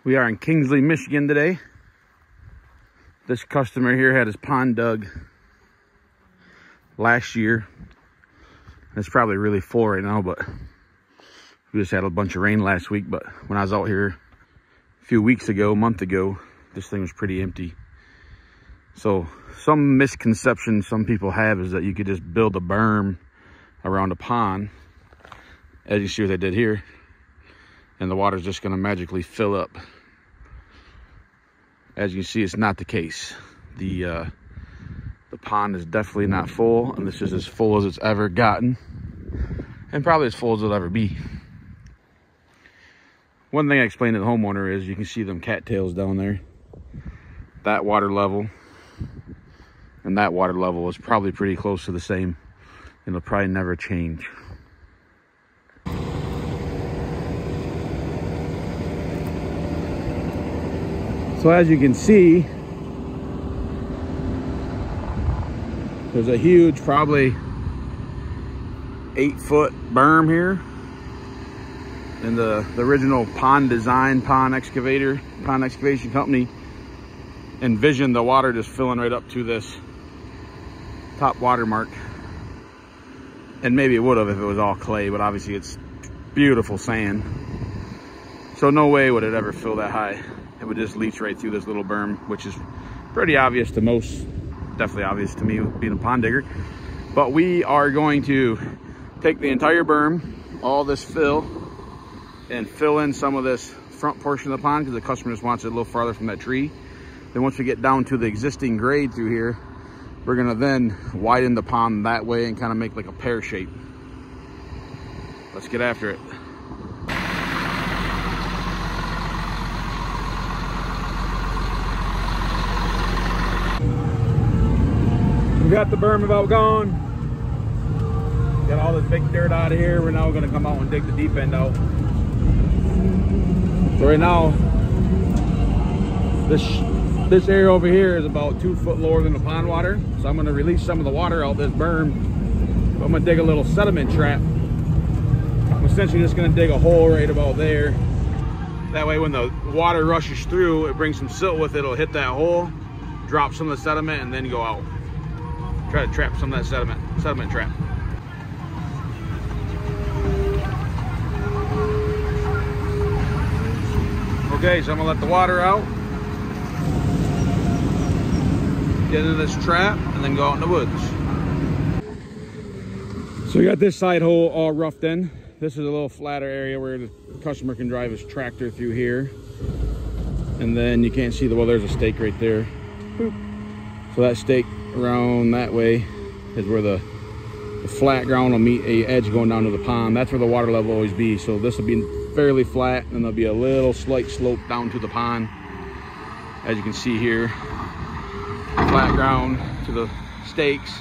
We are in Kingsley, Michigan today. This customer here had his pond dug last year. It's probably really full right now, but we just had a bunch of rain last week. But when I was out here a few weeks ago, a month ago, this thing was pretty empty. So some misconception some people have is that you could just build a berm around a pond, as you see what they did here, and the water's just going to magically fill up. As you can see, it's not the case. The pond is definitely not full, and this is as full as it's ever gotten, and probably as full as it'll ever be. One thing I explained to the homeowner is you can see them cattails down there. That water level and that water level is probably pretty close to the same. It'll probably never change. So as you can see, there's a huge, probably 8-foot berm here. And the original pond excavation company envisioned the water just filling right up to this top water mark. And maybe it would have if it was all clay, but obviously it's beautiful sand. So no way would it ever fill that high. It would just leach right through this little berm, which is pretty obvious to most, definitely obvious to me being a pond digger. But we are going to take the entire berm, all this fill, and fill in some of this front portion of the pond because the customer just wants it a little farther from that tree. Then once we get down to the existing grade through here, we're gonna then widen the pond that way and kind of make like a pear shape. Let's get after it. We got the berm about gone. Got all this big dirt out of here. We're now gonna come out and dig the deep end out. So right now, this area over here is about 2 foot lower than the pond water. So I'm gonna release some of the water out this berm. I'm gonna dig a little sediment trap. I'm essentially just gonna dig a hole right about there. That way when the water rushes through, it brings some silt with it. It'll hit that hole, drop some of the sediment, and then go out. Try to trap some of that sediment trap. Okay, so I'm gonna let the water out, get into this trap, and then go out in the woods. So we got this side hole all roughed in. This is a little flatter area where the customer can drive his tractor through here. And then you can't see well, there's a stake right there. Boop. So that stake around that way is where the flat ground will meet a edge going down to the pond. That's where the water level will always be. So this will be fairly flat, and there'll be a little slight slope down to the pond. As you can see here, flat ground to the stakes.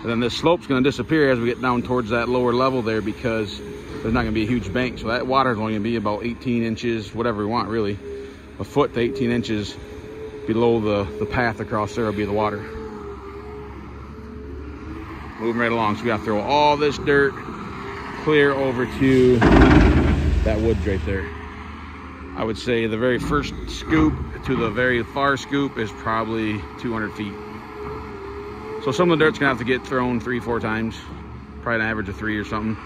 And then this slope's gonna disappear as we get down towards that lower level there because there's not gonna be a huge bank. So that water's only gonna be about 18 inches, whatever we want really. A foot to 18 inches below the path across there will be the water. Moving right along. So we gotta throw all this dirt clear over to that woods right there. I would say the very first scoop to the very far scoop is probably 200 feet. So some of the dirt's gonna have to get thrown 3-4 times, probably an average of 3 or something.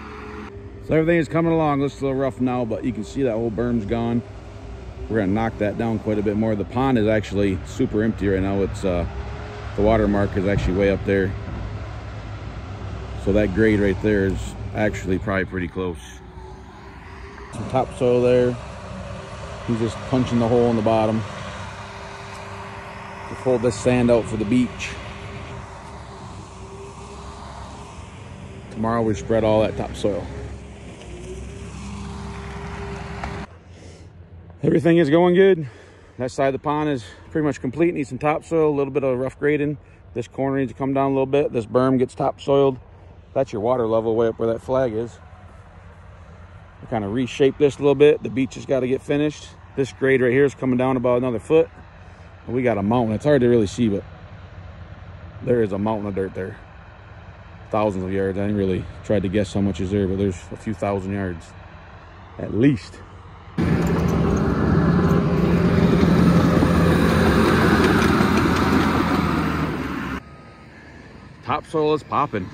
So everything is coming along. Looks a little rough now, but you can see that whole berm's gone. We're gonna knock that down quite a bit more. The pond is actually super empty right now. It's the water mark is actually way up there. So that grade right there is actually probably pretty close. Some topsoil there. He's just punching the hole in the bottom to pull this sand out for the beach. Tomorrow we spread all that topsoil. Everything is going good. That side of the pond is pretty much complete. Needs some topsoil, a little bit of rough grading. This corner needs to come down a little bit. This berm gets topsoiled. That's your water level way up where that flag is. We kind of reshape this a little bit. The beach has got to get finished. This grade right here is coming down about another foot. And we got a mountain. It's hard to really see, but there is a mountain of dirt there. Thousands of yards. I didn't really try to guess how much is there, but there's a few thousand yards at least. topsoil is popping.